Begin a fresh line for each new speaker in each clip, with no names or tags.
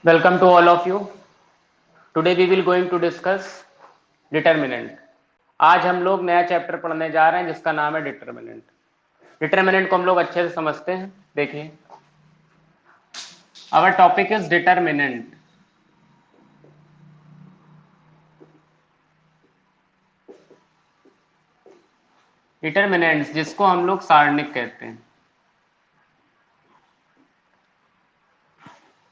Welcome to all of you. Today we will going to discuss determinant. आज हम लोग नया चैप्टर पढ़ने जा रहे हैं जिसका नाम है डिटरमिनेंट। डिटरमिनेंट को हम लोग अच्छे से समझते हैं। देखिए, our topic is determinant. Determinants जिसको हम लोग सारणिक कहते हैं।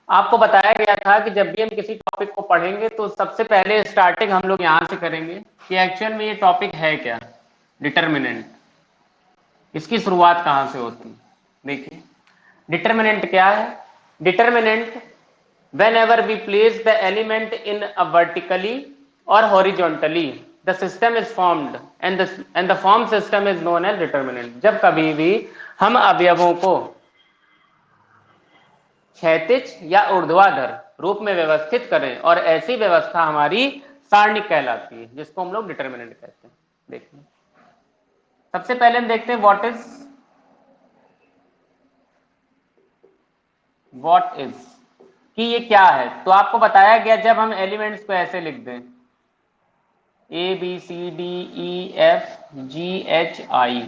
आपको बताया गया था कि जब भी हम किसी टॉपिक को पढ़ेंगे तो सबसे पहले स्टार्टिंग हम लोग यहां से करेंगे कि एक्चुअल में ये टॉपिक है क्या, डिटरमिनेंट। इसकी शुरुआत कहां से होती है। देखिए, डिटरमिनेंट क्या है। Determinant whenever we place the element in a vertically or horizontally the system is formed and the form system is known as determinant। जब कभी भी हम अवयवों को क्षैतिज या ऊर्ध्वाधर रूप में व्यवस्थित करें और ऐसी व्यवस्था हमारी सारणिक कहलाती है जिसको हम लोग डिटरमिनेंट कहते हैं। देखिए, सबसे पहले हम देखते हैं व्हाट इज कि ये क्या है। तो आपको बताया गया जब हम एलिमेंट्स को ऐसे लिख दें A B C D E F G H I,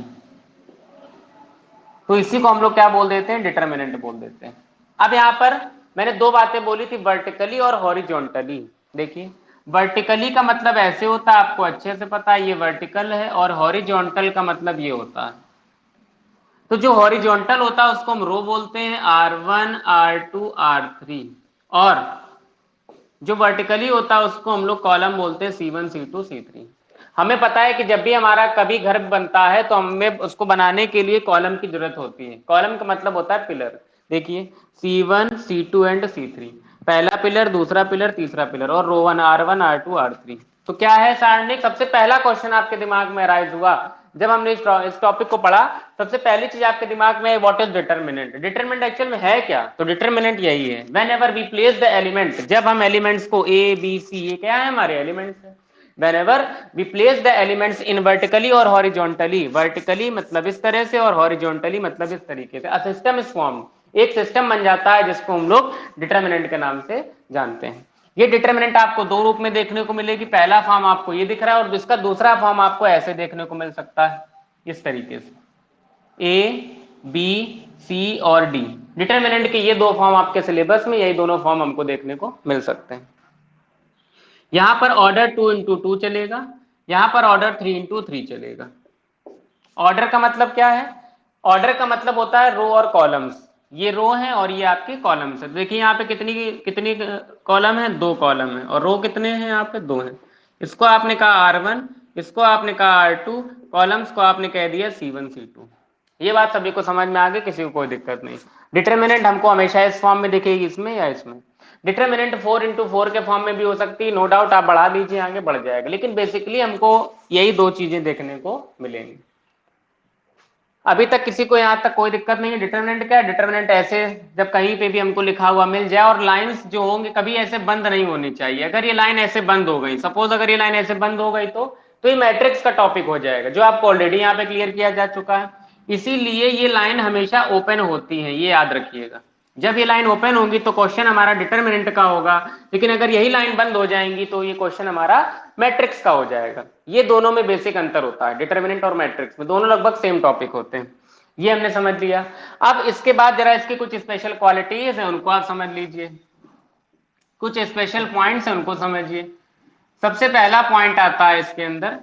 तो इसी को हम लोग क्या बोल देते हैं, डिटरमिनेंट बोल देते हैं। अब यहां पर मैंने दो बातें बोली थी, वर्टिकली और हॉरिजॉन्टली। देखिए, वर्टिकली का मतलब ऐसे होता है, आपको अच्छे से पता है ये वर्टिकल है, और हॉरिजॉन्टल का मतलब ये होता है। तो जो हॉरिजॉन्टल होता है उसको हम रो बोलते हैं, R1 R2 R3, और जो वर्टिकली होता है उसको हम लोग कॉलम बोलते हैं C1 C2 C3। हमें पता है कि जब भी हमारा कभी घर बनता है तो हमें उसको बनाने के लिए कॉलम की जरूरत होती है। कॉलम का मतलब होता है पिलर। देखिए, C1 C2 एंड C3, पहला पिलर, दूसरा पिलर, तीसरा पिलर, और रो 1 R1 R2 R3। तो क्या है सारणिक। सबसे पहला क्वेश्चन आपके दिमाग में अराइज हुआ जब हमने इस टॉपिक को पढ़ा। सबसे पहली चीज आपके दिमाग में what is determinant. Determinant actual में है क्या। तो डिटरमिनेंट यही है, whenever we place the element, जब हम एलिमेंट्स को ए बी सी, ये क्या है हमारे एलिमेंट्स है, whenever we place the elements in vertically और horizontally, vertically मतलब इस तरह से और horizontally मतलब इस तरीके से, a system is formed, एक सिस्टम बन जाता है जिसको हम लोग डिटरमिनेंट के नाम से जानते हैं। ये डिटरमिनेंट आपको दो रूप में देखने को मिलेगी। पहला फॉर्म आपको ये दिख रहा है और इसका दूसरा फॉर्म आपको ऐसे देखने को मिल सकता है, इस तरीके से, ए बी सी और डी। डिटरमिनेंट के ये दो फॉर्म आपके सिलेबस में, यही दोनों फॉर्म हमको देखने को मिल सकते हैं। यहां पर ऑर्डर 2 इंटू 2 चलेगा, यहां पर ऑर्डर 3 इंटू 3 चलेगा। ऑर्डर का मतलब क्या है। ऑर्डर का मतलब होता है रो और कॉलम्स। ये रो है और ये आपके कॉलम्स है। देखिए यहाँ पे कितनी कितनी कॉलम है, दो कॉलम है, और रो कितने हैं यहाँ पे, दो हैं। इसको आपने कहा R1, इसको आपने कहा R2, कॉलम्स को आपने कह दिया C1 C2। ये बात सभी को समझ में आ गई, किसी को कोई दिक्कत नहीं। डिटरमिनेंट हमको हमेशा इस फॉर्म में दिखेगी, इसमें या इसमें। डिटरमिनेंट 4 इंटू 4 के फॉर्म में भी हो सकती है, नो डाउट। आप बढ़ा दीजिए, आगे बढ़ जाएगा, लेकिन बेसिकली हमको यही दो चीजें देखने को मिलेंगी। अभी तक किसी को यहां तक कोई दिक्कत नहीं है। डिटरमिनेंट क्या है। डिटरमिनेंट ऐसे जब कहीं पे भी हमको लिखा हुआ मिल जाए, और लाइंस जो होंगे कभी ऐसे बंद नहीं होनी चाहिए। अगर ये लाइन ऐसे बंद हो गई, सपोज अगर ये लाइन ऐसे बंद हो गई, तो ये मैट्रिक्स का टॉपिक हो जाएगा, जो आपको ऑलरेडी यहाँ पे क्लियर किया जा चुका है। इसीलिए ये लाइन हमेशा ओपन होती है, ये याद रखिएगा। जब ये लाइन ओपन होगी तो क्वेश्चन हमारा डिटरमिनेंट का होगा, लेकिन अगर यही लाइन बंद हो जाएंगी तो ये क्वेश्चन हमारा मैट्रिक्स का हो जाएगा। ये दोनों में बेसिक अंतर होता है, डिटरमिनेंट और मैट्रिक्स में, दोनों लगभग सेम टॉपिक होते हैं। ये हमने समझ लिया। अब इसके बाद जरा इसकी कुछ स्पेशल क्वालिटीज है, उनको आप समझ लीजिए। कुछ स्पेशल पॉइंट्स हैं, उनको समझिए। सबसे पहला पॉइंट आता है इसके अंदर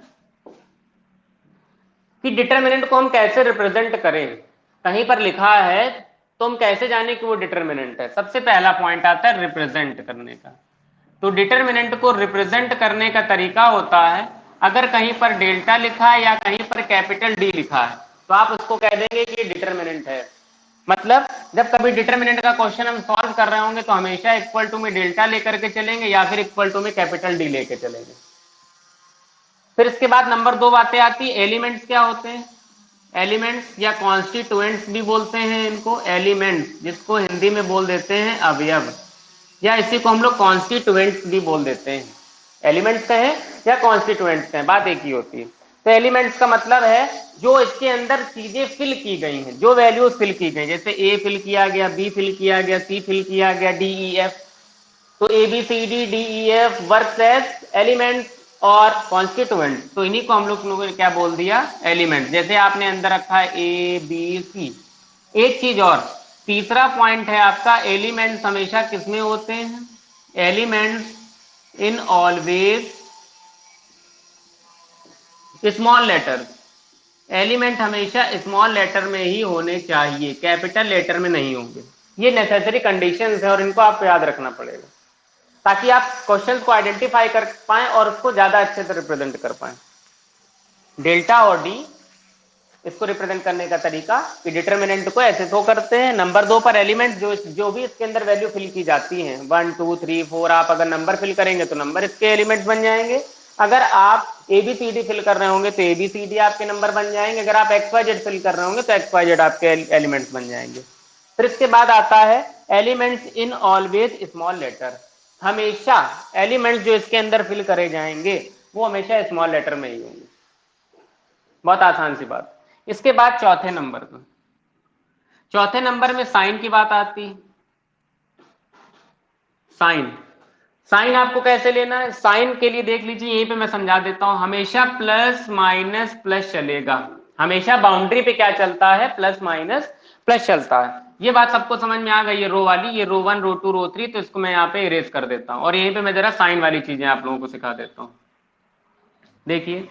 कि डिटरमिनेंट को हम कैसे रिप्रेजेंट करें। कहीं पर लिखा है तो हम कैसे जाने कि वो डिटरमिनेंट है। सबसे पहला पॉइंट आता है रिप्रेजेंट करने का। तो डिटरमिनेंट को रिप्रेजेंट करने का तरीका होता है, अगर कहीं पर डेल्टा लिखा है या कहीं पर कैपिटल डी लिखा है तो आप उसको कह देंगे कि डिटरमिनेंट है। मतलब जब कभी डिटरमिनेंट का क्वेश्चन हम सॉल्व कर रहे होंगे तो हमेशा इक्वल टू में डेल्टा लेकर के चलेंगे या फिर इक्वल टू में कैपिटल डी लेके चलेंगे। फिर इसके बाद नंबर दो बातें आती है, एलिमेंट्स क्या होते हैं। एलिमेंट्स या कॉन्स्टिट्यूएंट्स भी बोलते हैं इनको, एलिमेंट्स जिसको हिंदी में बोल देते हैं अवयव, या इसी को हम लोग कॉन्स्टिट्यूएंट्स भी बोल देते हैं। एलिमेंट्स कहें या कॉन्स्टिट्यूएंट्स कहें, बात एक ही होती है। तो एलिमेंट्स का मतलब है जो इसके अंदर चीजें फिल की गई हैं, जो वैल्यूज फिल की गई, जैसे ए फिल किया गया, बी फिल किया गया, सी फिल किया गया, डी ई एफ। तो A B C D D E F work as element और कॉन्स्टिट्यूएंट, तो इन्हीं को हम लोग ने क्या बोल दिया, एलिमेंट। जैसे आपने अंदर रखा है ए बी सी। एक चीज और, तीसरा पॉइंट है आपका, एलिमेंट्स हमेशा किसमें होते हैं, elements in always small letter. Element हमेशा स्मॉल लेटर में ही होने चाहिए, कैपिटल लेटर में नहीं होंगे। ये नेसेसरी कंडीशंस है और इनको आपको याद रखना पड़ेगा ताकि आप क्वेश्चन को आइडेंटिफाई कर पाएं और उसको ज्यादा अच्छे से रिप्रेजेंट कर पाएं। डेल्टा और डी, इसको रिप्रेजेंट करने का तरीका कि डिटर्मिनेंट को ऐसे शो करते हैं। नंबर 2 पर एलिमेंट जो भी इसके अंदर वैल्यू फिल की जाती हैं 1 2 3 4, आप अगर नंबर फिल करेंगे तो नंबर इसके एलिमेंट्स बन जाएंगे। अगर आप ABCD फिल कर रहे होंगे तो ABCD आपके नंबर बन जाएंगे। अगर आप XYZ फिल कर रहे होंगे तो XYZ आपके एलिमेंट्स बन जाएंगे। फिर इसके बाद आता है elements in always small letter. हमेशा एलिमेंट्स जो इसके अंदर फिल करे जाएंगे वो हमेशा स्मॉल लेटर में ही होंगे। बहुत आसान सी बात। इसके बाद चौथे नंबर में, चौथे नंबर में साइन की बात आती है। साइन, साइन आपको कैसे लेना है, साइन के लिए देख लीजिए, यहीं पे मैं समझा देता हूं। हमेशा प्लस माइनस प्लस चलेगा, हमेशा बाउंड्री पे क्या चलता है, प्लस माइनस प्लस चलता है। ये बात सबको समझ में आ गई है, रो वाली, ये रो 1 रो 2 रो 3, तो इसको मैं यहाँ पे इरेज कर देता हूँ और यहीं पे मैं जरा साइन वाली चीजें आप लोगों को सिखा देता हूँ। देखिए,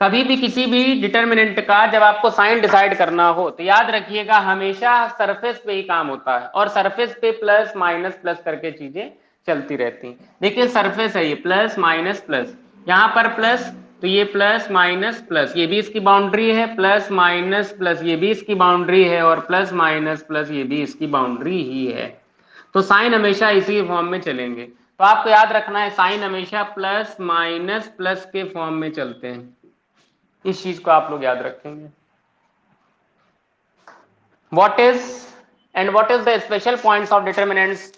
कभी भी किसी भी डिटर्मिनेंट का जब आपको साइन डिसाइड करना हो तो याद रखिएगा हमेशा सरफेस पे ही काम होता है और सरफेस पे प्लस माइनस प्लस करके चीजें चलती रहती हैं। देखिए सरफेस है ये, प्लस माइनस प्लस, यहाँ पर प्लस, तो ये प्लस माइनस प्लस, ये भी इसकी बाउंड्री है, प्लस माइनस प्लस ये भी इसकी बाउंड्री है और प्लस माइनस प्लस ये भी इसकी बाउंड्री ही है। तो साइन हमेशा इसी फॉर्म में चलेंगे। तो आपको याद रखना है साइन हमेशा प्लस माइनस प्लस के फॉर्म में चलते हैं, इस चीज को आप लोग याद रखेंगे। What is and what is the special points of determinants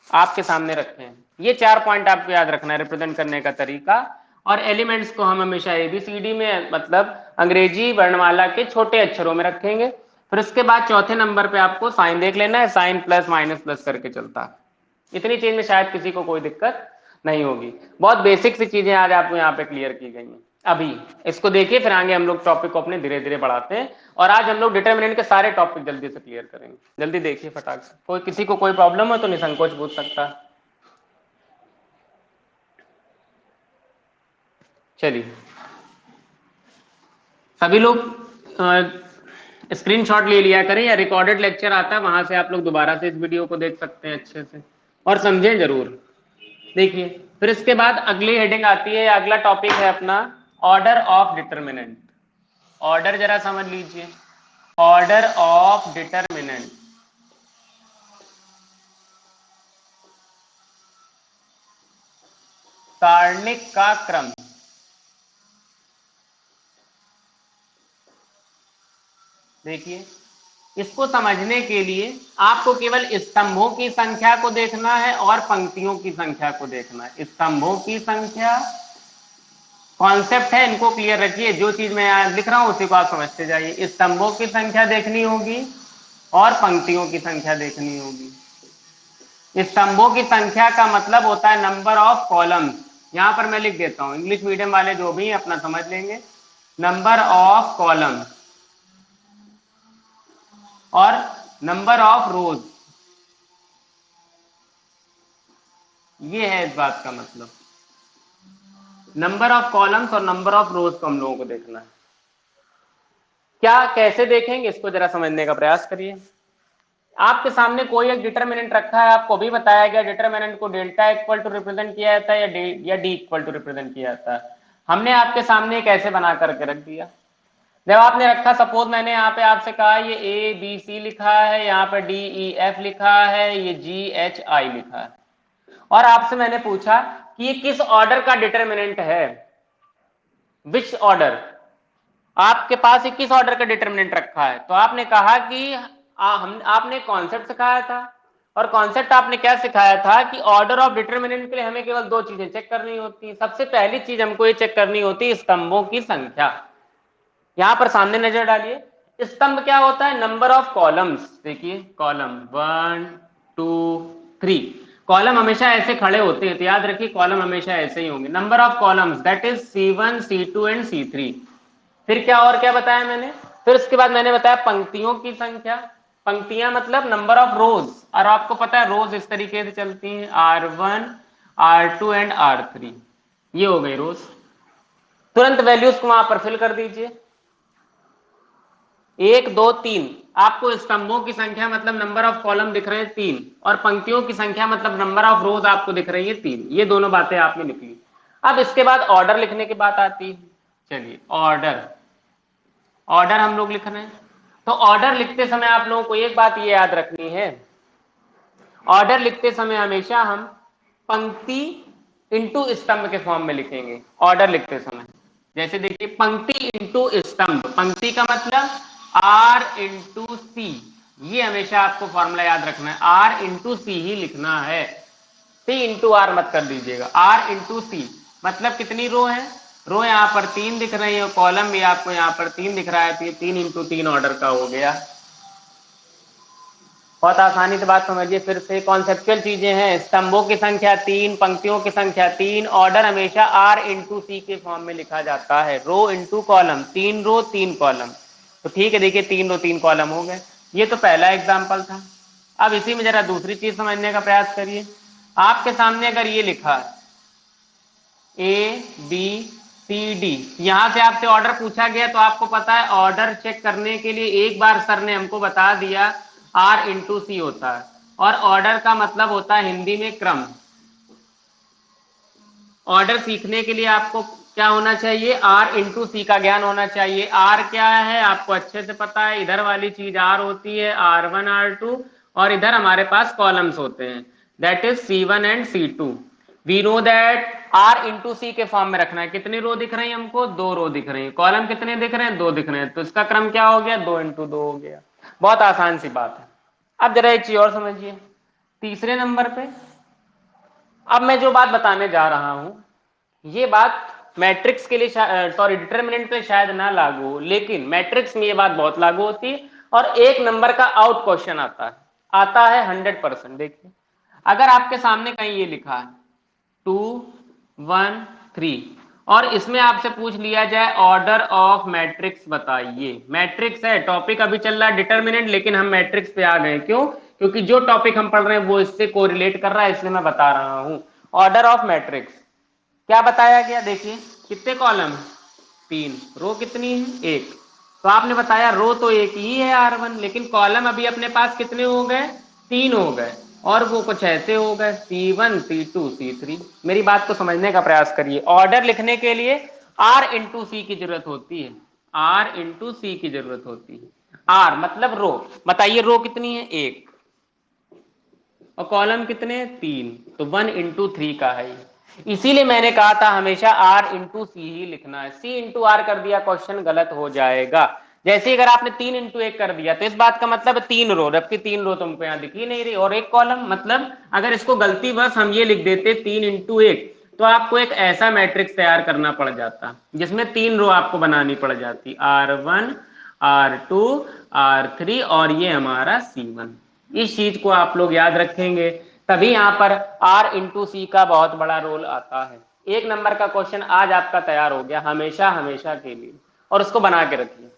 आपके सामने रखे हैं। ये 4 पॉइंट आपको याद रखना है रिप्रेजेंट करने का तरीका। और एलिमेंट्स को हम हमेशा ABCD में, मतलब अंग्रेजी वर्णमाला के छोटे अक्षरों में रखेंगे। फिर उसके बाद चौथे नंबर पे आपको साइन देख लेना है, साइन प्लस माइनस प्लस करके चलता है। इतनी चीज में शायद किसी को कोई दिक्कत नहीं होगी। बहुत बेसिक सी चीजें आज आपको यहाँ पे क्लियर की गई हैं। अभी इसको देखिए, फिर आगे हम लोग टॉपिक को अपने धीरे धीरे बढ़ाते हैं और आज हम लोग डिटर्मिनेंट के सारे टॉपिक जल्दी से क्लियर करेंगे। जल्दी देखिए फटाक से, कोई किसी को कोई प्रॉब्लम हो तो निसंकोच पूछ सकता है। चलिए सभी लोग स्क्रीनशॉट ले लिया करें या रिकॉर्डेड लेक्चर आता है वहां से आप लोग दोबारा से इस वीडियो को देख सकते हैं अच्छे से और समझें जरूर। देखिए फिर इसके बाद अगली हेडिंग आती है, अगला टॉपिक है अपना ऑर्डर ऑफ डिटर्मिनेंट। ऑर्डर जरा समझ लीजिए, ऑर्डर ऑफ डिटर्मिनेंट। सारणिक का क्रम। देखिए इसको समझने के लिए आपको केवल स्तंभों की संख्या को देखना है और पंक्तियों की संख्या को देखना है। स्तंभों की संख्या कॉन्सेप्ट है, इनको क्लियर रखिए, जो चीज मैं यहाँ लिख रहा हूं उसी को आप समझते जाइए। स्तंभों की संख्या देखनी होगी और पंक्तियों की संख्या देखनी होगी। स्तंभों की संख्या का मतलब होता है नंबर ऑफ कॉलम्स। यहां पर मैं लिख देता हूं, इंग्लिश मीडियम वाले जो भी अपना समझ लेंगे। नंबर ऑफ कॉलम और नंबर ऑफ रोज, ये है इस बात का मतलब। नंबर ऑफ कॉलम्स और नंबर ऑफ रोज को हम लोगों को देखना है। क्या कैसे देखेंगे इसको जरा समझने का प्रयास करिए। आपके सामने कोई एक डिटर्मिनेंट रखा है, आपको भी बताया गया डिटर्मिनेंट को डेल्टा इक्वल टू रिप्रेजेंट किया जाता है या डी इक्वल टू रिप्रेजेंट किया जाता है। हमने आपके सामने एक ऐसे बना करके रख दिया। जब आपने रखा, सपोज मैंने यहाँ पे आपसे कहा ये ABC लिखा है, यहाँ पे DEF लिखा है, ये GHI लिखा है, और आपसे मैंने पूछा कि ये किस ऑर्डर का डिटर्मिनेंट है, विच ऑर्डर, आपके पास 21 ऑर्डर का डिटर्मिनेंट रखा है। तो आपने कहा कि आपने कॉन्सेप्ट सिखाया था और कॉन्सेप्ट आपने क्या सिखाया था कि ऑर्डर ऑफ डिटर्मिनेंट के लिए हमें केवल 2 चीजें चेक करनी होती है। सबसे पहली चीज हमको ये चेक करनी होती है स्तंभों की संख्या। यहां पर सामने नजर डालिए, स्तंभ क्या होता है, नंबर ऑफ कॉलम्स। देखिए कॉलम 1 2 3। कॉलम हमेशा ऐसे खड़े होते हैं, तो याद रखिए कॉलम हमेशा ऐसे ही होंगे। Number of columns that is C1 C2 and C3। फिर क्या और क्या बताया मैंने, फिर उसके बाद मैंने बताया पंक्तियों की संख्या। पंक्तियां मतलब नंबर ऑफ रोज, और आपको पता है रोज इस तरीके से चलती हैं, R1 R2 एंड R3, ये हो गई रोज। तुरंत वैल्यूज को वहां पर फिल कर दीजिए, 1 2 3। आपको स्तंभों की संख्या मतलब नंबर ऑफ कॉलम दिख रहे हैं 3, और पंक्तियों की संख्या मतलब नंबर ऑफ रोज आपको दिख रही है 3। ये दोनों बातें आपने लिख ली। अब इसके बाद ऑर्डर लिखने की बात आती है। चलिए ऑर्डर, ऑर्डर हम लोग लिख रहे हैं, तो ऑर्डर लिखते समय आप लोगों को एक बात ये याद रखनी है, ऑर्डर लिखते समय हमेशा हम पंक्ति इंटू स्तंभ के फॉर्म में लिखेंगे ऑर्डर लिखते समय। जैसे देखिए पंक्ति इंटू स्तंभ, पंक्ति का मतलब R इंटू सी, ये हमेशा आपको फॉर्मूला याद रखना है, R इंटू सी ही लिखना है, सी इंटू आर मत कर दीजिएगा। R इंटू सी मतलब कितनी रो है, रो यहाँ पर 3 दिख रही है, कॉलम भी आपको यहाँ पर 3 दिख रहा है, तो ये 3 इंटू 3 ऑर्डर का हो गया। बहुत आसानी से बात समझिए, फिर से कॉन्सेप्चुअल चीजें हैं, स्तंभों की संख्या 3, पंक्तियों की संख्या 3, ऑर्डर हमेशा R इंटू सी के फॉर्म में लिखा जाता है, रो इंटू कॉलम, 3 रो 3 कॉलम। तो ठीक है, देखिए 3 रो 3 कॉलम हो गए। ये तो पहला एग्जाम्पल था। अब इसी में जरा दूसरी चीज समझने का प्रयास करिए। आपके सामने अगर ये लिखा है ABCD, यहां से आपसे ऑर्डर पूछा गया, तो आपको पता है ऑर्डर चेक करने के लिए एक बार सर ने हमको बता दिया R इंटू सी होता है, और ऑर्डर का मतलब होता है हिंदी में क्रम। ऑर्डर सीखने के लिए आपको क्या होना चाहिए, R इंटू सी का ज्ञान होना चाहिए। R क्या है आपको अच्छे से पता है, इधर वाली चीज R होती है, R1 R2, और इधर हमारे पास कॉलम्स होते हैं, that is C1 and C2। We know that R into C के फॉर्म में रखना है। कितनी रो दिख रही है हमको, 2 रो दिख रही है। कॉलम कितने दिख रहे हैं, 2 दिख रहे हैं, तो इसका क्रम क्या हो गया, 2 इंटू 2 हो गया। बहुत आसान सी बात है। अब जरा एक चीज और समझिए, तीसरे नंबर पे अब मैं जो बात बताने जा रहा हूं, ये बात मैट्रिक्स के लिए सॉरी डिटरमिनेंट पे शायद ना लागू हो, लेकिन मैट्रिक्स में ये बात बहुत लागू होती है, और एक नंबर का आउट क्वेश्चन आता है 100%। देखिए अगर आपके सामने कहीं ये लिखा है 2 1 3, और इसमें आपसे पूछ लिया जाए ऑर्डर ऑफ मैट्रिक्स बताइए। मैट्रिक्स है, टॉपिक अभी चल रहा है डिटरमिनेंट, लेकिन हम मैट्रिक्स पे आ गए, क्यों, क्योंकि जो टॉपिक हम पढ़ रहे हैं वो इससे कोरिलेट कर रहा है, इसलिए मैं बता रहा हूं। ऑर्डर ऑफ मैट्रिक्स क्या बताया गया, देखिए कितने कॉलम, 3, रो कितनी है, 1। तो आपने बताया रो तो एक ही है R1, लेकिन कॉलम अभी अपने पास कितने हो गए, 3 हो गए, और वो कुछ ऐसे हो गए C1 C2 C3। मेरी बात को समझने का प्रयास करिए, ऑर्डर लिखने के लिए R इंटू सी की जरूरत होती है, R इंटू सी की जरूरत होती है। R मतलब रो, बताइए रो कितनी है, 1, और कॉलम कितने, 3, तो 1 इंटू 3 का है ये। इसीलिए मैंने कहा था हमेशा R इंटू सी ही लिखना है, C इंटू आर कर दिया क्वेश्चन गलत हो जाएगा। जैसे अगर आपने 3 इंटू 1 कर दिया, तो इस बात का मतलब 3 रो, जबकि 3 रो तुमको यहाँ दिख ही नहीं रही, और 1 कॉलम, मतलब अगर इसको गलती बस हम ये लिख देते 3 इंटू 1, तो आपको एक ऐसा मैट्रिक्स तैयार करना पड़ जाता जिसमें 3 रो आपको बनानी पड़ जाती, R1 R2 R3, और ये हमारा C1। इस चीज को आप लोग याद रखेंगे, तभी यहां पर R इंटू सी का बहुत बड़ा रोल आता है। एक नंबर का क्वेश्चन आज आपका तैयार हो गया हमेशा हमेशा के लिए, और उसको बना के रखिए,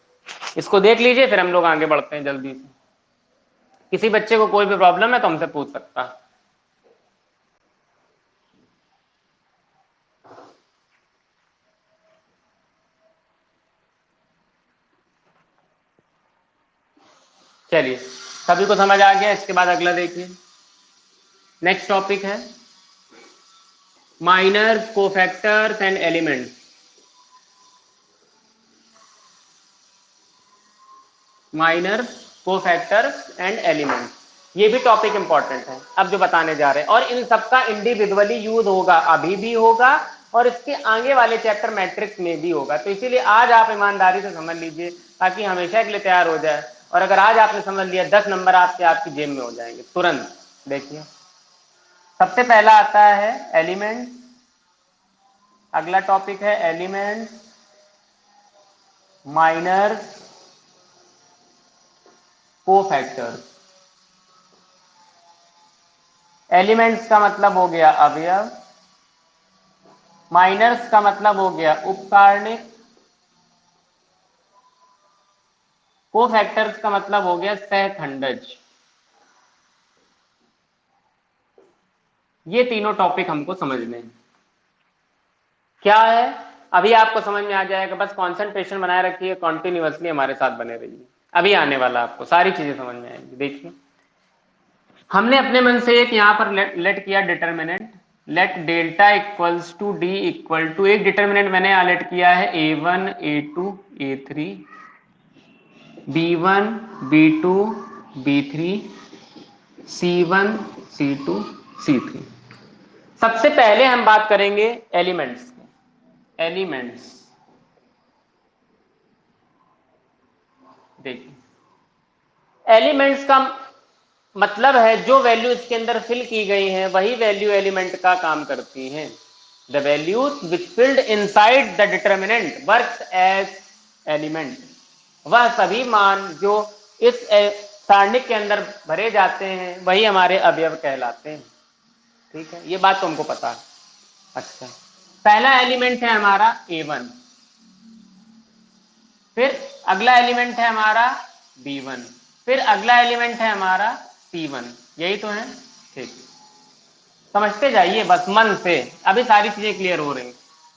इसको देख लीजिए, फिर हम लोग आगे बढ़ते हैं जल्दी से। किसी बच्चे को कोई भी प्रॉब्लम है तो हमसे पूछ सकता है। चलिए सभी को समझ आ गया, इसके बाद अगला देखिए, नेक्स्ट टॉपिक है minor cofactors and elements. Minor cofactors and elements, ये भी टॉपिक इंपॉर्टेंट है अब जो बताने जा रहे हैं, और इन सबका इंडिविजुअली यूज होगा, अभी भी होगा, और इसके आगे वाले चैप्टर मैट्रिक्स में भी होगा। तो इसीलिए आज आप ईमानदारी से समझ लीजिए, ताकि हमेशा के लिए तैयार हो जाए, और अगर आज आपने समझ लिया 10 नंबर आपकी जेब में हो जाएंगे तुरंत। देखिए सबसे पहला आता है एलिमेंट, अगला टॉपिक है एलिमेंट, माइनर कोफैक्टर्स। एलिमेंट्स का मतलब हो गया अवयव, माइनर्स का मतलब हो गया उपकारणिक, कोफैक्टर्स का मतलब हो गया सहखंडज। ये तीनों टॉपिक हमको समझने हैं। क्या है अभी आपको समझ में आ जाएगा, बस कंसंट्रेशन बनाए रखिए, कॉन्टिन्यूअसली हमारे साथ बने रहिए, अभी आने वाला आपको सारी चीजें समझ में आएंगी। देखिए हमने अपने मन से एक यहां पर लेट किया determinant, let delta equals to D equal to, एक डिटर्मिनेंट मैंने यहां लेट किया है a1 a2 a3 b1 b2 b3 c1 c2 c3। सबसे पहले हम बात करेंगे एलिमेंट्स की। एलिमेंट्स देखिए, एलिमेंट्स का मतलब है जो वैल्यू इसके अंदर फिल की गई है वही वैल्यू एलिमेंट का काम करती हैं। The values which filled inside the determinant works as element, वह सभी मान जो इस सारणिक के अंदर भरे जाते हैं वही हमारे अवयव कहलाते हैं। ठीक है, ये बात तो हमको पता है। अच्छा, पहला एलिमेंट है हमारा a1, फिर अगला एलिमेंट है हमारा b1, फिर अगला एलिमेंट है हमारा c1, यही तो है। ठीक, समझते जाइए बस मन से, अभी सारी चीजें क्लियर हो रही।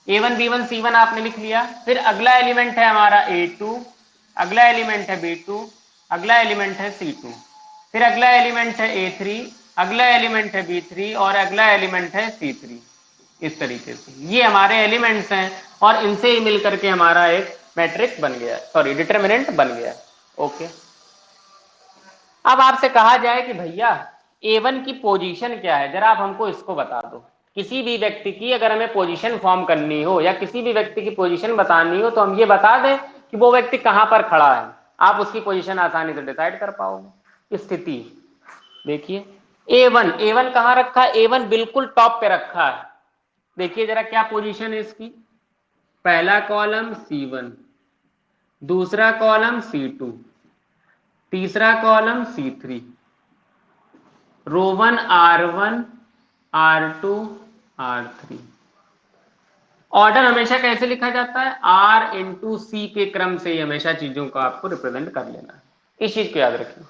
a1 b1 c1 आपने लिख लिया, फिर अगला एलिमेंट है हमारा a2, अगला एलिमेंट है b2, अगला एलिमेंट है c2, फिर अगला एलिमेंट है a3, अगला एलिमेंट है b3 और अगला एलिमेंट है c3। इस तरीके से ये हमारे एलिमेंट्स हैं और इनसे ही मिलकर के हमारा एक मैट्रिक्स बन गया, सॉरी डिटरमिनेंट बन गया। ओके, अब आपसे कहा जाए कि भैया A1 की पोजीशन क्या है, जरा आप हमको इसको बता दो। किसी भी व्यक्ति की अगर हमें पोजीशन फॉर्म करनी हो या किसी भी व्यक्ति की पोजीशन बतानी हो तो हम ये बता दें कि वो व्यक्ति कहां पर खड़ा है, आप उसकी पोजीशन आसानी से डिसाइड कर पाओगे। स्थिति देखिए, A1 कहां रखा है, A1 बिल्कुल टॉप पे रखा है। देखिए जरा क्या पोजीशन है इसकी, पहला कॉलम C1, दूसरा कॉलम C2, तीसरा कॉलम C3, रो 1 R1 R2 R3। ऑर्डर हमेशा कैसे लिखा जाता है, R इंटू सी के क्रम से ही हमेशा चीजों को आपको रिप्रेजेंट कर लेना है। इस चीज को याद रखिए,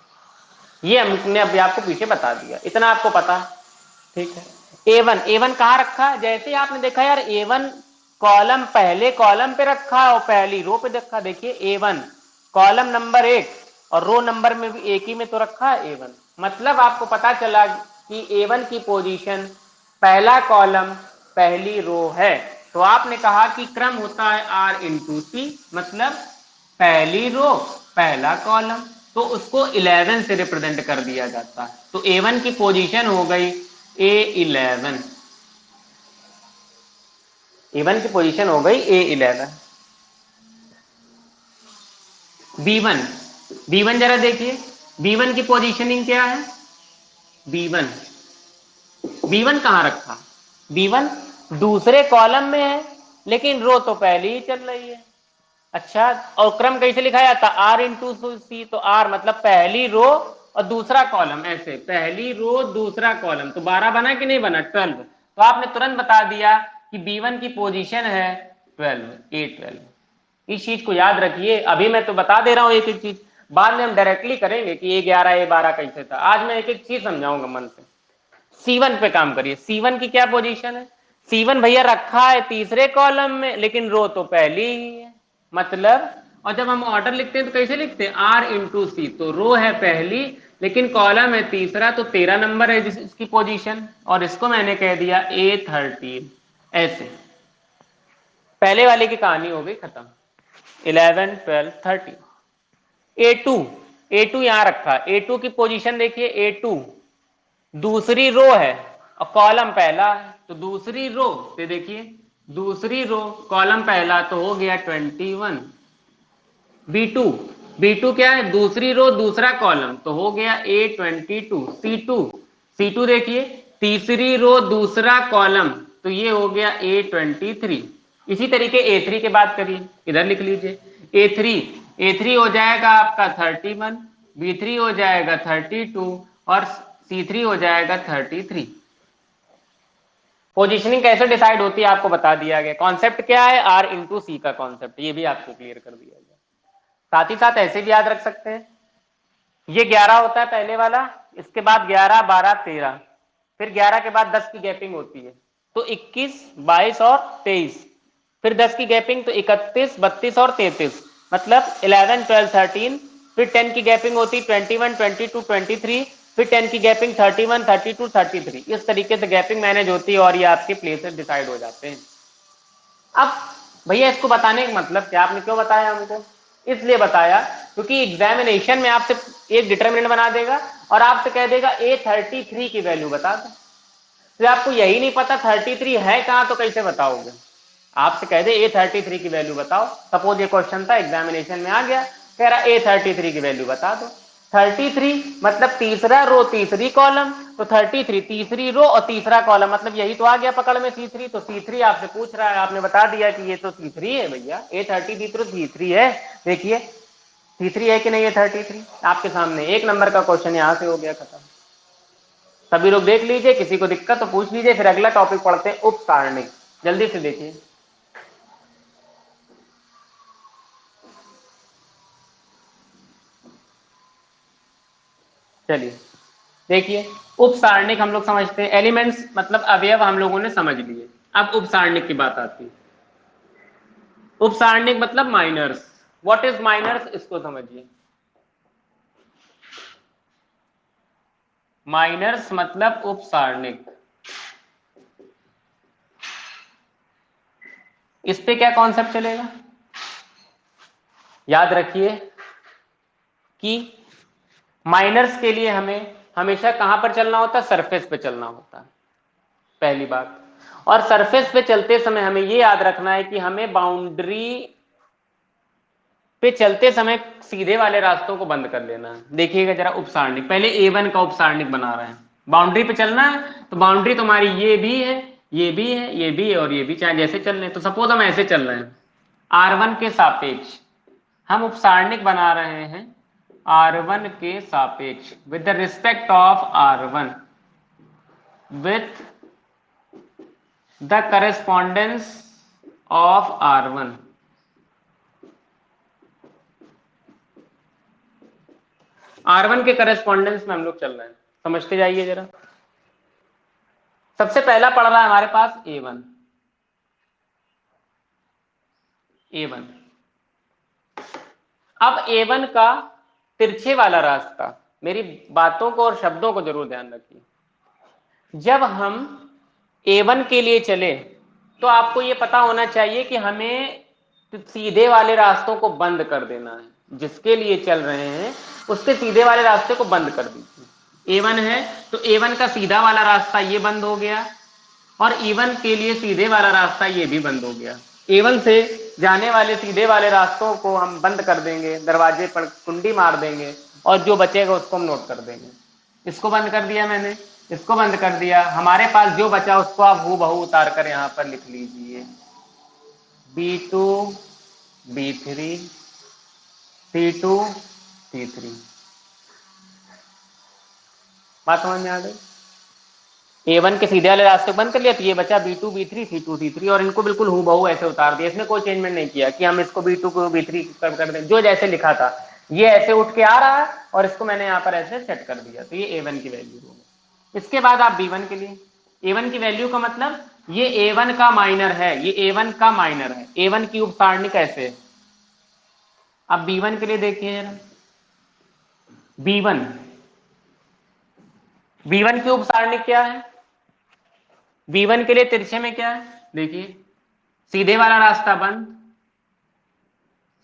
ये हमने अभी आपको पीछे बता दिया, इतना आपको पता है। ठीक है, A1 कहाँ रखा है, जैसे ही आपने देखा यार A1 कॉलम पहले कॉलम पे रखा है और पहली रो पे रखा। देखिए A1 कॉलम नंबर 1 और रो नंबर में भी एक ही में तो रखा है A1, मतलब आपको पता चला कि A1 की पोजीशन पहला कॉलम पहली रो है। तो आपने कहा कि क्रम होता है R इंटू सी, मतलब पहली रो पहला कॉलम, तो उसको 11 से रिप्रेजेंट कर दिया जाता है। तो A1 की पोजीशन हो गई A11, A1 की पोजीशन हो गई A11। B1, B1 जरा देखिए B1 की पोजीशनिंग क्या है, B1 B1 कहां रखा, B1 दूसरे कॉलम में है लेकिन रो तो पहली ही चल रही है। अच्छा, और क्रम कैसे लिखा जाता, R इंटू सी, तो R मतलब पहली रो और दूसरा कॉलम, ऐसे पहली रो दूसरा कॉलम, तो 12 बना कि नहीं बना, 12। तो आपने तुरंत बता दिया कि B1 की पोजीशन है 12, A12। इस चीज को याद रखिए, अभी मैं तो बता दे रहा हूं एक एक चीज, बाद में हम डायरेक्टली करेंगे कि A11 A12 कैसे था। आज मैं एक एक चीज समझाऊंगा मन से। C1 पे काम करिए, C1 की क्या पोजीशन है, C1 भैया रखा है तीसरे कॉलम में लेकिन रो तो पहली ही है, मतलब। और जब हम ऑर्डर लिखते हैं तो कैसे लिखते हैं, R इंटू सी, तो रो है पहली लेकिन कॉलम है तीसरा, तो 13 नंबर है जिस इसकी पोजीशन, और इसको मैंने कह दिया A13। ऐसे पहले वाले की कहानी हो गई खत्म, 11 12 13। A2, A2 यहां रखा, A2 की पोजीशन देखिए, A2 दूसरी रो है और कॉलम पहला है, तो दूसरी रो से देखिए, दूसरी रो कॉलम पहला तो हो गया 21। B2, B2 क्या है, दूसरी रो दूसरा कॉलम तो हो गया A22। C2, C2 देखिए तीसरी रो दूसरा कॉलम तो ये हो गया A23। इसी तरीके A3 के बात करिए, इधर लिख लीजिए A3 हो जाएगा आपका 31, B3 हो जाएगा 32 और C3 हो जाएगा 33। पोजीशनिंग कैसे डिसाइड होती है आपको बता दिया गया। कॉन्सेप्ट क्या है, R इंटू सी का कॉन्सेप्ट, ये भी आपको क्लियर कर दिया गया। साथ ही साथ ऐसे भी याद रख सकते हैं, ये 11 होता है पहले वाला, इसके बाद 11, 12, 13, फिर 11 के बाद 10 की गैपिंग होती है, तो 21, 22 और 23, फिर 10 की गैपिंग तो 31, 32 और 33, मतलब 11, 12, 13, फिर 10 की गैपिंग होती 21, 22, 23, फिर 10 की गैपिंग 31, 32, 33। इस तरीके से गैपिंग मैनेज होती है और ये आपके प्लेसेस डिसाइड हो जाते हैं। अब भैया इसको बताने का मतलब क्या, आपने क्यों बताया हमको, इसलिए बताया क्योंकि एग्जामिनेशन में आपसे एक डिटरमिनेंट बना देगा और आपसे कह देगा A33 की वैल्यू बता दो, तो आपको यही नहीं पता 33 है कहां, तो कैसे बताओगे। आपसे कह दे A33 की वैल्यू बताओ, सपोज ये क्वेश्चन था एग्जामिनेशन में आ गया, कह रहा A33 की वैल्यू बता दो। 33 मतलब तीसरा रो तीसरी कॉलम, तो 33 तीसरी रो और तीसरा कॉलम, मतलब यही तो आ गया पकड़ में C3। तो C3 आपसे पूछ रहा है, आपने बता दिया कि ये तो C3 है भैया, A33 तो C3 है। देखिए C3 है कि नहीं है 33, आपके सामने एक नंबर का क्वेश्चन यहां से हो गया खत्म। सभी लोग देख लीजिए, किसी को दिक्कत तो पूछ लीजिए, फिर अगला टॉपिक पढ़ते हैं उप सारणिक। जल्दी से देखिए, चलिए देखिए, उप सारणिक हम लोग समझते हैं, एलिमेंट्स मतलब अवयव हम लोगों ने समझ लिए। अब उप सारणिक की बात आती है। उप सारणिक मतलब माइनर्स। व्हाट इज माइनर्स, इसको समझिए। माइनर्स मतलब उप सारणिक। इस पे क्या कॉन्सेप्ट चलेगा, याद रखिए कि माइनर्स के लिए हमें हमेशा कहां पर चलना होता है, सरफेस पे चलना होता है, पहली बात। और सरफेस पे चलते समय हमें यह याद रखना है कि हमें बाउंड्री पे चलते समय सीधे वाले रास्तों को बंद कर लेना है। देखिएगा जरा उप सारणिक, पहले A1 का उप सारणिक बना रहे हैं। बाउंड्री पे चलना है तो बाउंड्री तुम्हारी ये भी है, ये भी है, ये भी है और ये भी, चाहे जैसे चल रहे हैं। तो सपोज हम ऐसे चल रहे हैं, R1 के सापेक्ष हम उप सारणिक बना रहे हैं, R1 के सापेक्ष with the respect of R1 with the correspondence of R1। R1 के करेस्पॉन्डेंस में हम लोग चल रहे हैं, समझते जाइए जरा। सबसे पहला पड़ रहा है हमारे पास A1। A1, अब A1 का तिरछे वाला रास्ता, मेरी बातों को और शब्दों को जरूर ध्यान रखिए। जब हम A1 के लिए चले तो आपको यह पता होना चाहिए कि हमें सीधे वाले रास्तों को बंद कर देना है। जिसके लिए चल रहे हैं उसके सीधे वाले रास्ते को बंद कर दीजिए। A1 है तो A1 का सीधा वाला रास्ता ये बंद हो गया और E1 के लिए सीधे वाला रास्ता ये भी बंद हो गया। A1 से जाने वाले सीधे वाले रास्तों को हम बंद कर देंगे, दरवाजे पर कुंडी मार देंगे और जो बचेगा उसको हम नोट कर देंगे। इसको बंद कर दिया मैंने, इसको बंद कर दिया, हमारे पास जो बचा उसको आप हूबहू उतार कर यहां पर लिख लीजिए, B2, B3, C2, C3। बात समझ में आ गई। A1 के सीधे वाले रास्ते बंद कर लिया तो ये बचा B2, B3, C2, C3 और इनको बिल्कुल हूबहू ऐसे उतार दिया। इसमें कोई चेंजमेंट नहीं किया कि हम इसको B2 को B3 कर दें, जो जैसे लिखा था ये ऐसे उठ के आ रहा है और इसको मैंने यहाँ पर ऐसे सेट कर दिया, तो ये A1 की वैल्यू हो गई। इसके बाद आप B1 के लिए, A1 की वैल्यू का मतलब ये A1 का माइनर है, ये A1 का माइनर है। A1 की उप सारणी कैसे है, अब B1 के लिए देखिए जरा। B1, B1 की उप सारणी क्या है, B1 के लिए तिरछे में क्या है, देखिए सीधे वाला रास्ता बंद,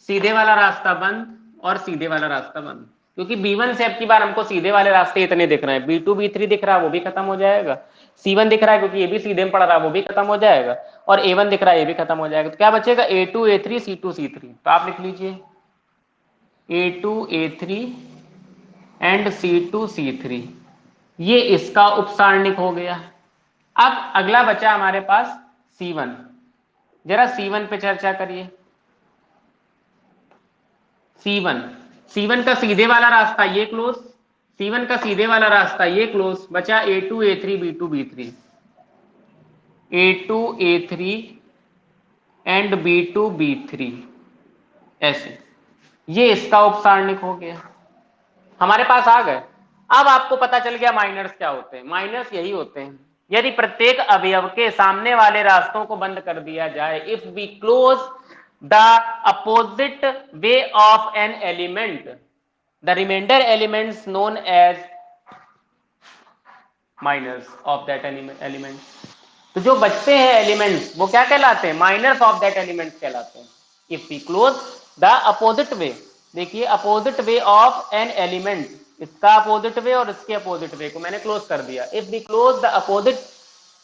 सीधे वाला रास्ता बंद और सीधे वाला रास्ता बंद। क्योंकि B1 से अब की बार हमको सीधे वाले रास्ते इतने दिख रहे हैं, B2, B3 दिख रहा है वो भी खत्म हो जाएगा, C1 दिख रहा है क्योंकि ये भी सीधे में पड़ रहा है वो भी खत्म हो जाएगा, और A1 दिख रहा है ये भी खत्म हो जाएगा। तो क्या बचेगा, A2, A3, C2, C3। तो आप लिख लीजिए A2, A3 and C2, C3, ये इसका उप सारणिक हो गया। अब अगला बचा हमारे पास C1, जरा C1 पे चर्चा करिए। C1, C1 का सीधे वाला रास्ता ये क्लोज, C1 का सीधे वाला रास्ता ये क्लोज बचा, A2 A3 B2 B3, A2 A3 and B2 B3, ऐसे ये इसका उपसारणिक हो गया, हमारे पास आ गए। अब आपको पता चल गया माइनर्स क्या होते हैं। माइनर्स यही होते हैं यदि प्रत्येक अवयव के सामने वाले रास्तों को बंद कर दिया जाए, if we close the opposite way of an element, the reminder elements known as minors of that element. तो जो बचते हैं एलिमेंट्स वो क्या कहलाते हैं? माइनर्स ऑफ दैट एलिमेंट्स कहलाते हैं। If we close the opposite way, देखिए opposite way of an element, इसका अपोजिट वे और इसके अपोजिट वे को मैंने क्लोज कर दिया। If we close the opposite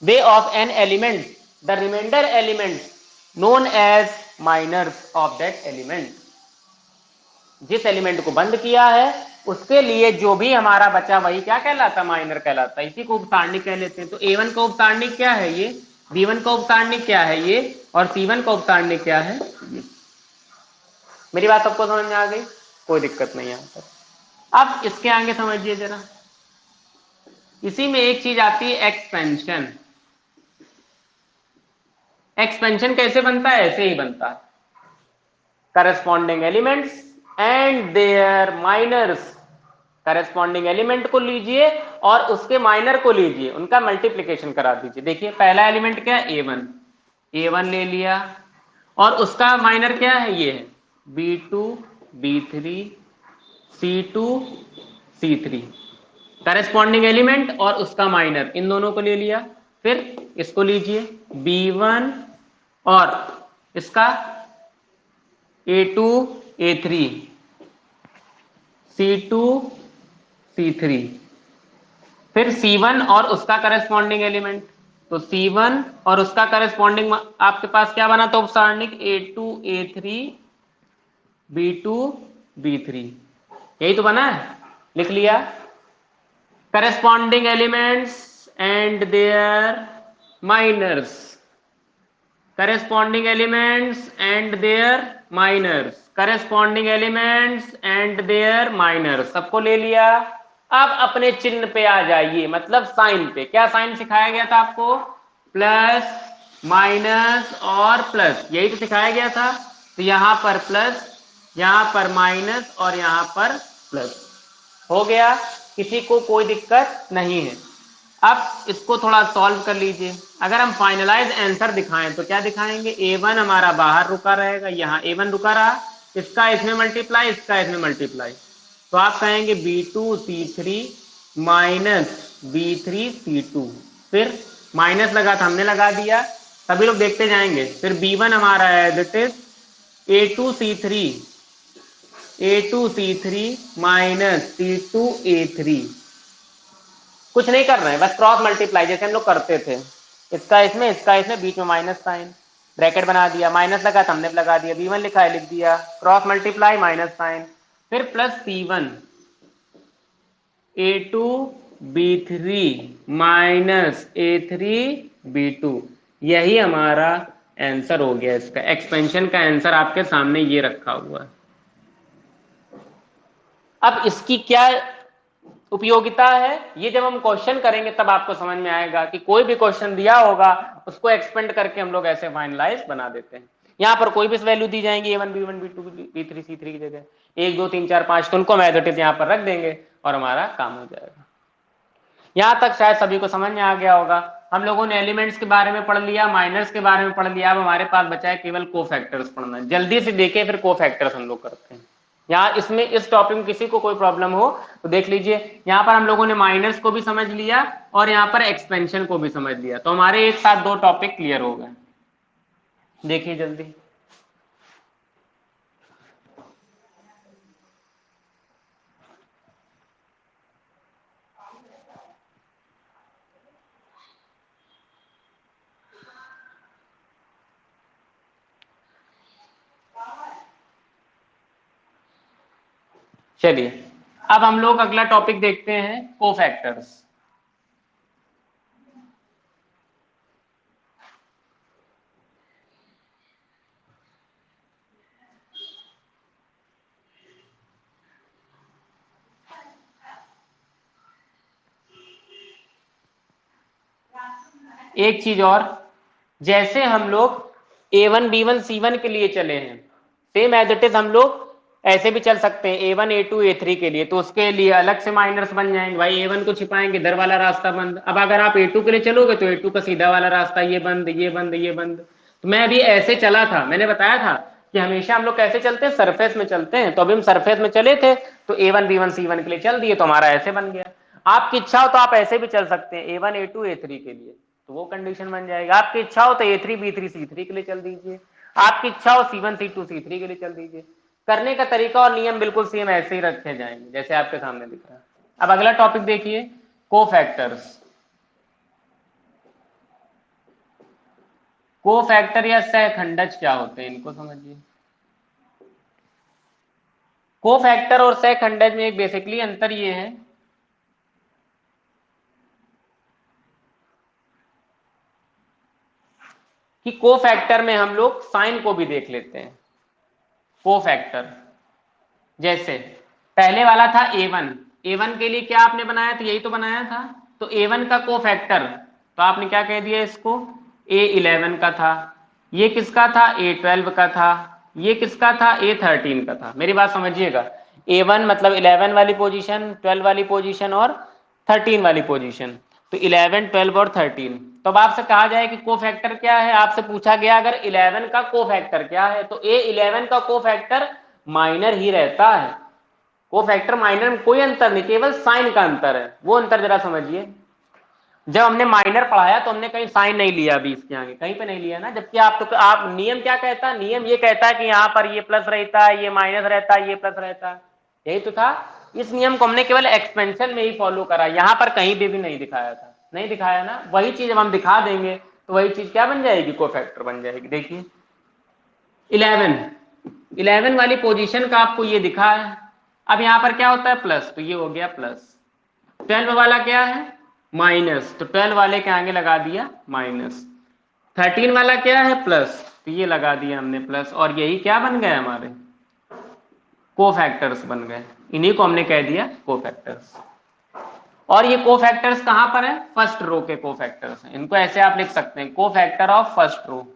way of an element, the remainder element known as minors of that element. जिस element को बंद किया है उसके लिए जो भी हमारा बचा वही क्या कहलाता? माइनर कहलाता है। इसी को उपसारणिक कह लेते हैं। तो A1 का उपसारणिक क्या है? ये। B1 का उपसारणिक क्या है? ये। और C1 का उपसारणिक क्या है? ये। मेरी बात सबको समझ में आ गई? कोई दिक्कत नहीं है। अब इसके आगे समझिए जरा, इसी में एक चीज आती है एक्सपेंशन। एक्सपेंशन कैसे बनता है? ऐसे ही बनता है, corresponding elements and their minors. Corresponding element को लीजिए और उसके माइनर को लीजिए, उनका मल्टीप्लीकेशन करा दीजिए। देखिए पहला एलिमेंट क्या है? A1, A1 ले लिया और उसका माइनर क्या है? ये है B2 B3 C2 C3। Corresponding element और उसका माइनर, इन दोनों को ले लिया। फिर इसको लीजिए B1 और इसका A2 A3 C2 C3, फिर C1 और उसका करस्पॉन्डिंग एलिमेंट। तो C1 और उसका करस्पॉन्डिंग आपके पास क्या बना था उपसारणिक? A2 A3 B2 B3, यही तो बना है, लिख लिया। Corresponding elements and their minors, corresponding elements and their minors, corresponding elements and their minors, सबको ले लिया। अब अपने चिन्ह पे आ जाइए, मतलब साइन पे। क्या साइन सिखाया गया था आपको? प्लस माइनस और प्लस, यही तो सिखाया गया था। तो यहां पर प्लस, यहां पर माइनस और यहां पर प्लस, हो गया। किसी को कोई दिक्कत नहीं है। अब इसको थोड़ा सॉल्व कर लीजिए। अगर हम फाइनलाइज आंसर दिखाएं तो क्या दिखाएंगे? A1 हमारा बाहर रुका रहेगा, यहाँ A1 रुका रहा, इसका इसमें मल्टीप्लाई, इसका इसमें मल्टीप्लाई। तो आप कहेंगे B2 C3 minus B3 C2, फिर माइनस लगा था हमने लगा दिया, सभी लोग देखते जाएंगे। फिर B1 हमारा है that is A2 C3, A2 C3 minus C2 A3। कुछ नहीं कर रहे हैं, बस क्रॉस मल्टीप्लाई जैसे हम लोग करते थे, इसका इसमें बीच में माइनस साइन, ब्रैकेट बना दिया, माइनस लगा तो हमने लगा दिया, B1 लिखा है लिख दिया, क्रॉस मल्टीप्लाई माइनस साइन, फिर plus C1 A2 B3 minus A3 B2। यही हमारा आंसर हो गया। इसका एक्सपेंशन का आंसर आपके सामने ये रखा हुआ है। अब इसकी क्या उपयोगिता है, ये जब हम क्वेश्चन करेंगे तब आपको समझ में आएगा कि कोई भी क्वेश्चन दिया होगा उसको एक्सपेंड करके हम लोग ऐसे फाइनलाइज बना देते हैं। यहाँ पर कोई भी वैल्यू दी जाएंगी A1 B1 B2 B3 C3 की जगह 1 2 3 4 5, तो उनको मैथमेटिक्स यहाँ पर रख देंगे और हमारा काम हो जाएगा। यहाँ तक शायद सभी को समझ में आ गया होगा। हम लोगों ने एलिमेंट्स के बारे में पढ़ लिया, माइनर्स के बारे में पढ़ लिया, अब हमारे पास बचा है केवल कोफैक्टर्स पढ़ना। जल्दी से देखें, फिर कोफैक्टर्स हम लोग करते हैं। यहाँ इसमें इस टॉपिक में किसी को कोई प्रॉब्लम हो तो देख लीजिए। यहाँ पर हम लोगों ने माइनर्स को भी समझ लिया और यहाँ पर एक्सपेंशन को भी समझ लिया, तो हमारे एक साथ दो टॉपिक क्लियर हो गए। देखिए जल्दी। चलिए अब हम लोग अगला टॉपिक देखते हैं, कोफैक्टर्स। एक चीज और, जैसे हम लोग A1 B1 C1 के लिए चले हैं, सेम एज इट इज हम लोग ऐसे भी चल सकते हैं A1 A2 A3 के लिए, तो उसके लिए अलग से माइनर्स बन जाएंगे भाई। A1 को छिपाएंगे, इधर वाला रास्ता बंद। अब अगर आप A2 के लिए चलोगे तो A2 का सीधा वाला रास्ता ये बंद ये बंद ये बंद। तो मैं अभी ऐसे चला था, मैंने बताया था कि हमेशा हम लोग कैसे चलते हैं, सरफेस में चलते हैं। तो अभी हम सरफेस में चले थे तो A1 B1 C1 के लिए चल दिए, तो हमारा ऐसे बन गया। आपकी इच्छा हो तो आप ऐसे भी चल सकते हैं A1 A2 A3 के लिए, तो वो कंडीशन बन जाएगा। आपकी इच्छा हो तो A3 B3 C3 के लिए चल दीजिए, आपकी इच्छा हो C1 C2 C3 के लिए चल दीजिए। करने का तरीका और नियम बिल्कुल सेम ऐसे ही रखे जाएंगे जैसे आपके सामने दिख रहा है। अब अगला टॉपिक देखिए, कोफैक्टर्स। कोफैक्टर या सहखंडज क्या होते हैं, इनको समझिए। कोफैक्टर और सहखंडज में एक बेसिकली अंतर ये है कि कोफैक्टर में हम लोग साइन को भी देख लेते हैं। कोफैक्टर जैसे पहले वाला था A1, A1 के लिए क्या आपने बनाया था, यही तो बनाया था। तो A1 का कोफैक्टर तो आपने क्या कह दिया इसको, A11 का था। ये किसका था, A12 का था। ये किसका था, A13 का था। मेरी बात समझिएगा, A1 मतलब 11 वाली पोजीशन, 12 वाली पोजीशन और 13 वाली पोजीशन। तो 11 12 और 13। तो अब आपसे कहा जाए कि कोफैक्टर क्या है, आपसे पूछा गया अगर 11 का कोफैक्टर क्या है, तो A11 का कोफैक्टर माइनर ही रहता है। कोफैक्टर माइनर में कोई अंतर नहीं, केवल साइन का अंतर है। वो अंतर जरा समझिए। जब हमने माइनर पढ़ाया तो हमने कहीं साइन नहीं लिया, अभी इसके आगे कहीं पे नहीं लिया ना। जबकि आप नियम क्या कहता है, नियम ये कहता है कि यहाँ पर ये प्लस रहता है, ये माइनस रहता है, ये प्लस रहता है, यही तो था। इस नियम को हमने केवल एक्सपेंशन में ही फॉलो करा, यहाँ पर कहीं भी नहीं दिखाया था, नहीं दिखाया ना। वही चीज अब हम दिखा देंगे तो वही चीज क्या बन जाएगी, कोफैक्टर बन जाएगी। देखिए 11 वाली पोजीशन का आपको ये दिखा है। अब यहां पर क्या होता है, प्लस, तो ये हो गया प्लस। 12 वाला क्या है, माइनस, तो 12 वाले के आगे लगा दिया माइनस। 13 वाला क्या है, प्लस, तो ये लगा दिया हमने प्लस। और यही क्या बन गए, हमारे कोफैक्टर्स बन गए। इन्हीं को हमने कह दिया कोफैक्टर्स। और ये कोफैक्टर्स कहां पर है, फर्स्ट रो के कोफैक्टर्स हैं। इनको ऐसे आप लिख सकते हैं, कोफैक्टर ऑफ फर्स्ट रो।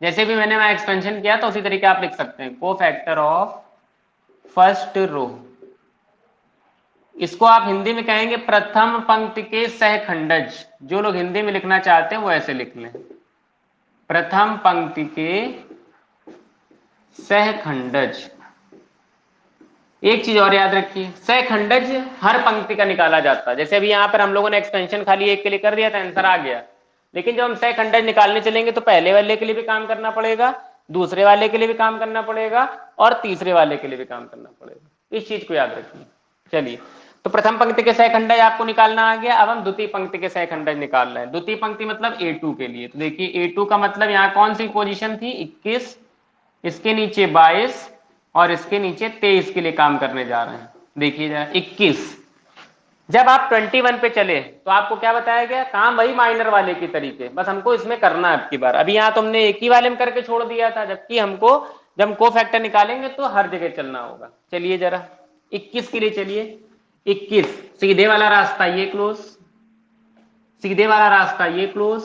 जैसे भी मैंने एक्सपेंशन किया तो उसी तरीके आप लिख सकते हैं, कोफैक्टर ऑफ फर्स्ट रो। इसको आप हिंदी में कहेंगे प्रथम पंक्ति के सहखंडज। जो लोग हिंदी में लिखना चाहते हैं वो ऐसे लिख लें, प्रथम पंक्ति के सहखंडज। एक चीज और याद रखिए, सहखंडज हर पंक्ति का निकाला जाता है। जैसे अभी यहां पर हम लोगों ने एक्सपेंशन खाली एक के लिए कर दिया था, आंसर आ गया। लेकिन जब हम सहखंडज निकालने चलेंगे तो पहले वाले के लिए भी काम करना पड़ेगा, दूसरे वाले के लिए भी काम करना पड़ेगा, और तीसरे वाले के लिए भी काम करना पड़ेगा। इस चीज को याद रखिए। चलिए, तो प्रथम पंक्ति के सहखंडज आपको निकालना आ गया। अब हम द्वितीय पंक्ति के सहखंडज निकाल रहे हैं। द्वितीय पंक्ति मतलब A2 के लिए। तो देखिए A2 का मतलब यहाँ कौन सी पोजीशन थी, 21, इसके नीचे 22 और इसके नीचे 23 के लिए काम करने जा रहे हैं। देखिए जरा 21। जब आप 21 पे चले तो आपको क्या बताया गया, काम वही माइनर वाले की तरीके, बस हमको इसमें करना है अब की बार। अभी यहाँ तुमने एक ही वाले में करके छोड़ दिया था, जबकि हमको जब हम कोफैक्टर निकालेंगे तो हर जगह चलना होगा। चलिए जरा 21 के लिए चलिए। 21 सीधे वाला रास्ता ये क्लोज, सीधे वाला रास्ता ये क्लोज,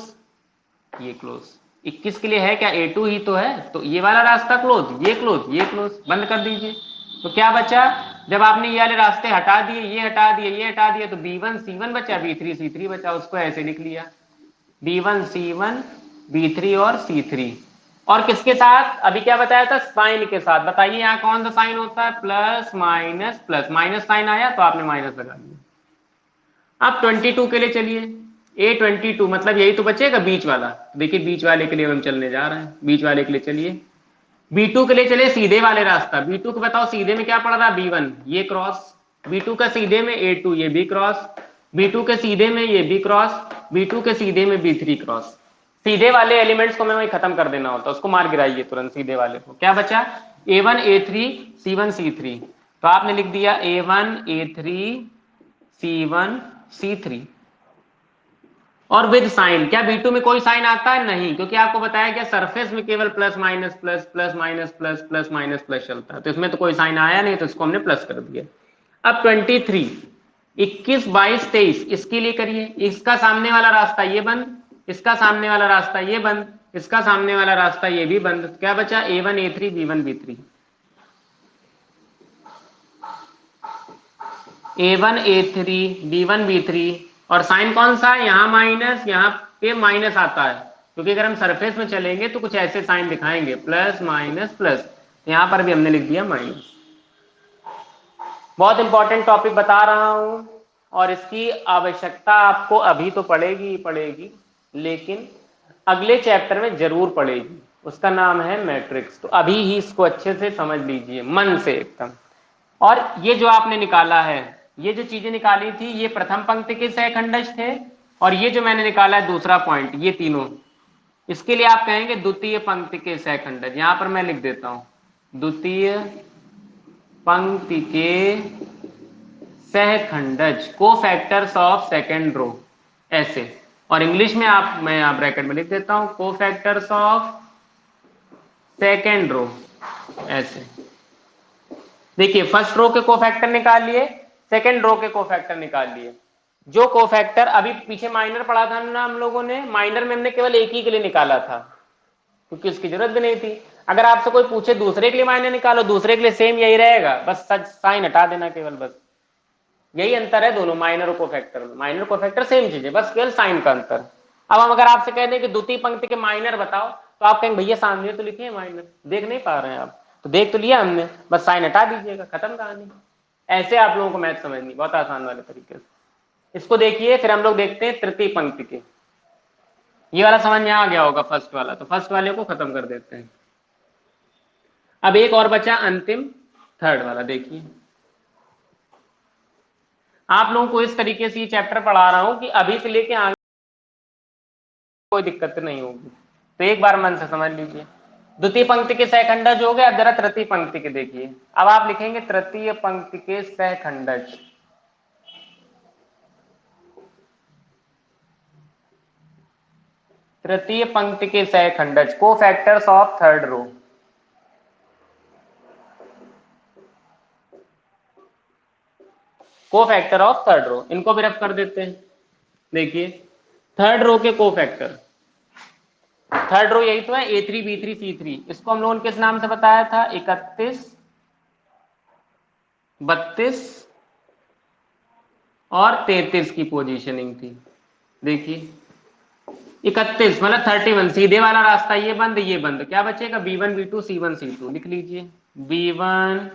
ये क्लोज। 21 के लिए है क्या, A2 ही तो है, तो ये वाला रास्ता क्लोज, ये क्लोज, ये क्लोज, बंद कर दीजिए। तो क्या बचा, जब आपने ये वाले रास्ते हटा दिए, ये हटा दिए, ये हटा दिए, तो B1 C1 बचा, B3 C3 बचा। उसको ऐसे लिख लिया, B1 C1 B3 और C3। और किसके साथ, अभी क्या बताया था, साइन के साथ। बताइए यहाँ कौन सा साइन होता है, plus minus, plus minus sign आया तो आपने माइनस लगा दिया। अब 22 के लिए चलिए। A22 मतलब यही तो बचेगा बीच वाला। देखिए बीच वाले के लिए हम चलने जा रहे हैं, बीच वाले के लिए चलिए। B2 के लिए चले सीधे वाले रास्ता। B2 को बताओ सीधे में क्या पड़ रहा है, B1 ये क्रॉस, B2 का सीधे में A2 ये भी क्रॉस, B2 के सीधे में ये भी क्रॉस, B2 के सीधे में B3 क्रॉस। सीधे वाले एलिमेंट्स को मैं वही खत्म कर देना होता, उसको मार गिराइए तुरंत सीधे वाले को। क्या बचा, A1 A3 C1 C3। तो आपने लिख दिया A1 A3 C1 C3 और विद साइन। क्या B2 में कोई साइन आता है, नहीं, क्योंकि आपको बताया गया सरफेस में केवल plus minus plus plus minus plus plus minus plus चलता है, तो इसमें तो कोई साइन आया नहीं, तो इसको हमने प्लस कर दिया। अब 23 21, 22, 23 इसके लिए करिए। इसका सामने वाला रास्ता ये बंद, इसका सामने वाला रास्ता ये बंद, इसका सामने वाला रास्ता ये भी बंद। क्या बचा? A1 A3 B1 B3। A1 A3 B1 B3 और साइन कौन सा है? यहाँ माइनस, यहाँ पे माइनस आता है, क्योंकि अगर हम सरफेस में चलेंगे तो कुछ ऐसे साइन दिखाएंगे, प्लस माइनस प्लस। यहाँ पर भी हमने लिख दिया माइनस। बहुत इंपॉर्टेंट टॉपिक बता रहा हूं और इसकी आवश्यकता आपको अभी तो पड़ेगी ही पड़ेगी, लेकिन अगले चैप्टर में जरूर पड़ेगी। उसका नाम है मैट्रिक्स। तो अभी ही इसको अच्छे से समझ लीजिए, मन से एकदम। और ये जो आपने निकाला है, ये जो चीजें निकाली थी, ये प्रथम पंक्ति के सहखंडज थे, और ये जो मैंने निकाला है दूसरा पॉइंट, ये तीनों, इसके लिए आप कहेंगे द्वितीय पंक्ति के सहखंडज। यहां पर मैं लिख देता हूं, द्वितीय पंक्ति के सहखंडज, को फैक्टर्स ऑफ सेकेंड रो, ऐसे। और इंग्लिश में मैं यहां ब्रैकेट में लिख देता हूं, को फैक्टर्स ऑफ सेकेंड रो, ऐसे। देखिए, फर्स्ट रो के कोफैक्टर निकाल लिए, सेकेंड रो के कोफैक्टर निकाल लिए। जो कोफैक्टर अभी पीछे माइनर पढ़ा था ना हम लोगों ने, माइनर में हमने केवल एक ही के लिए निकाला था, क्योंकि इसकी जरूरत भी नहीं थी। अगर आपसे कोई पूछे दूसरे के लिए माइनर निकालो, दूसरे के लिए सेम यही रहेगा, बस साइन हटा देना केवल, बस यही अंतर है दोनों माइनर और कोफैक्टर में। माइनर कोफैक्टर सेम चीज है, बस केवल साइन का अंतर। अब हम अगर आपसे कह दें कि द्वितीय पंक्ति के माइनर बताओ, तो आप कहेंगे भैया सामने तो लिखे हैं माइनर, देख नहीं पा रहे हैं आप? तो देख तो लिया हमने, बस साइन हटा दीजिएगा, खत्म कहानी। ऐसे आप लोगों को मैथ समझनी, बहुत आसान वाले तरीके से। इसको देखिए, फिर हम लोग देखते हैं तृतीय पंक्ति के। ये वाला समझ में आ गया होगा फर्स्ट वाला, तो फर्स्ट वाले को खत्म कर देते हैं। अब एक और बचा अंतिम, थर्ड वाला। देखिए, आप लोगों को इस तरीके से ये चैप्टर पढ़ा रहा हूं कि अभी से लेके आगे कोई दिक्कत नहीं होगी। तो एक बार मन से समझ लीजिए। द्वितीय पंक्ति के सहखंडज हो गए। अब जरा तृतीय पंक्ति के देखिए। अब आप लिखेंगे तृतीय पंक्ति के सहखंडज। तृतीय पंक्ति के सहखंडज, को फैक्टर्स ऑफ थर्ड रो। को फैक्टर ऑफ थर्ड रो, इनको भी रफ कर देते हैं। देखिए, थर्ड रो के को फैक्टर, थर्ड रो यही तो है, A3 B3 C3। इसको हम लोगों ने किस नाम से बताया था? 31, 32 और 33 की पोजीशनिंग थी। देखिए, 31 मतलब 31, सीधे वाला रास्ता ये बंद, ये बंद। क्या बचेगा? B1 B2 C1 C2। लिख लीजिए, B1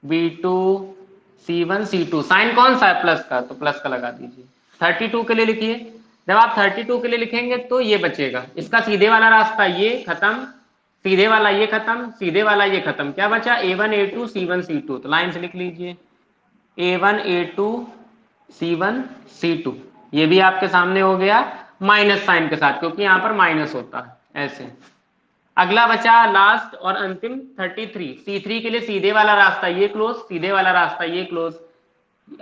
B2 C1 C2। Sign कौन सा है? प्लस का, तो प्लस का लगा दीजिए। 32 के लिए लिखिए। जब आप 32 के लिए लिखेंगे तो ये बचेगा, इसका सीधे वाला रास्ता ये खत्म, सीधे वाला ये खत्म, सीधे वाला ये खत्म। क्या बचा? A1 A2 C1 C2। तो लाइन से लिख लीजिए, A1 A2 C1 C2। ये भी आपके सामने हो गया माइनस साइन के साथ, क्योंकि यहां पर माइनस होता है, ऐसे। अगला बचा लास्ट और अंतिम 33। C3 के लिए सीधे वाला रास्ता ये क्लोज, सीधे वाला रास्ता ये क्लोज।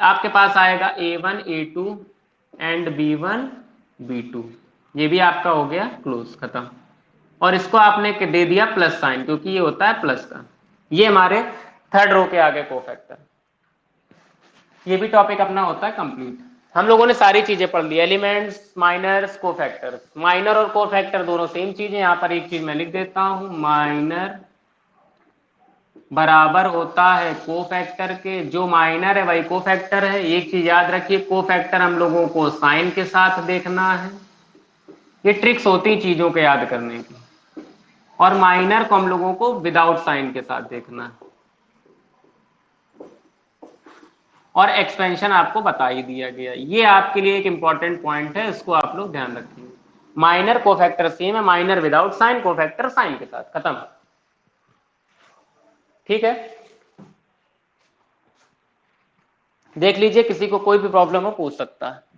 आपके पास आएगा A1 A2 and B1 B2। ये भी आपका हो गया क्लोज, खत्म। और इसको आपने दे दिया प्लस साइन, क्योंकि ये होता है प्लस का। ये हमारे थर्ड रो के आगे कोफैक्टर। ये भी टॉपिक अपना होता है कंप्लीट। हम लोगों ने सारी चीजें पढ़ ली, एलिमेंट्स, माइनर्स, कोफैक्टर्स। माइनर और कोफैक्टर दोनों सेम चीजें। यहां पर एक चीज मैं लिख देता हूं, माइनर बराबर होता है कोफैक्टर के। जो माइनर है वही कोफैक्टर है। एक चीज याद रखिए, कोफैक्टर हम लोगों को साइन के साथ देखना है। ये ट्रिक्स होती चीजों को याद करने की। और माइनर को हम लोगों को विदाउट साइन के साथ देखना है। और एक्सपेंशन आपको बता ही दिया गया। ये आपके लिए एक इंपॉर्टेंट पॉइंट है, इसको आप लोग ध्यान रखेंगे। माइनर कोफैक्टर सेम है, minor without sign, cofactor sign के साथ, खत्म। ठीक है, देख लीजिए, किसी को कोई भी प्रॉब्लम हो पूछ सकता है।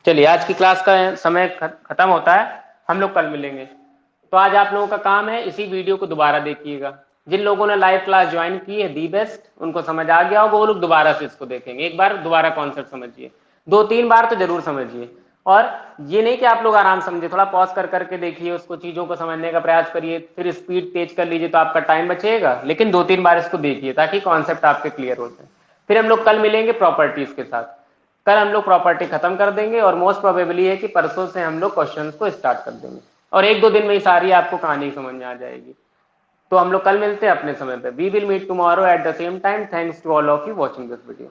चलिए, आज की क्लास का समय खत्म होता है। हम लोग कल मिलेंगे। तो आज आप लोगों का काम है इसी वीडियो को दोबारा देखिएगा। जिन लोगों ने लाइव क्लास ज्वाइन की है दी बेस्ट, उनको समझ आ गया होगा, वो लोग दोबारा से इसको देखेंगे। एक बार दोबारा कॉन्सेप्ट समझिए, 2-3 बार तो जरूर समझिए। और ये नहीं कि आप लोग आराम समझे, थोड़ा पॉज कर करके देखिए, उसको चीजों को समझने का प्रयास करिए, फिर स्पीड तेज कर लीजिए तो आपका टाइम बचेगा। लेकिन 2-3 बार इसको देखिए ताकि कॉन्सेप्ट आपके क्लियर हो जाए। फिर हम लोग कल मिलेंगे प्रॉपर्टीज के साथ। कल हम लोग प्रॉपर्टी खत्म कर देंगे और मोस्ट प्रोबेबली है कि परसों से हम लोग क्वेश्चंस को स्टार्ट कर देंगे और 1-2 दिन में ही सारी आपको कहानी समझ में आ जाएगी। तो हम लोग कल मिलते हैं अपने समय पे। We will meet tomorrow at the same time. Thanks to all of you watching this video.